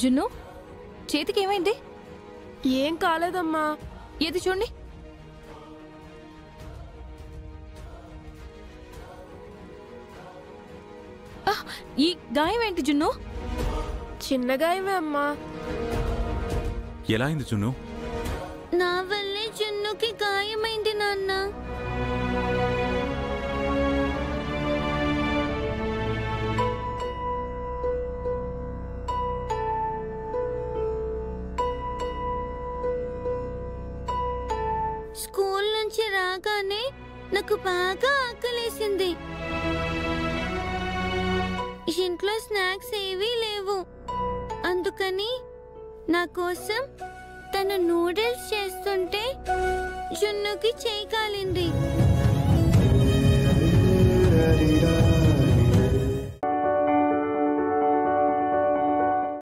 జున్ను చేతికి ఏమైంది? ఏం కాలేదమ్మా. ఏది చూడండి. ఈ గాయం ఏంటి జున్ను? చిన్న గాయమే అమ్మా. ఎలా అయింది జున్ను? నా వల్లే జున్నుకి గాయమైంది నాన్న. స్కూల్ నుంచి రాగానే నాకు బాగా ఆకలేసింది. ఇంట్లో స్నాక్స్ ఏవీ లేవు. అందుకని నా కోసం తను నూడిల్స్ చేస్తుంటే జున్నుకి చేయి కాలింది.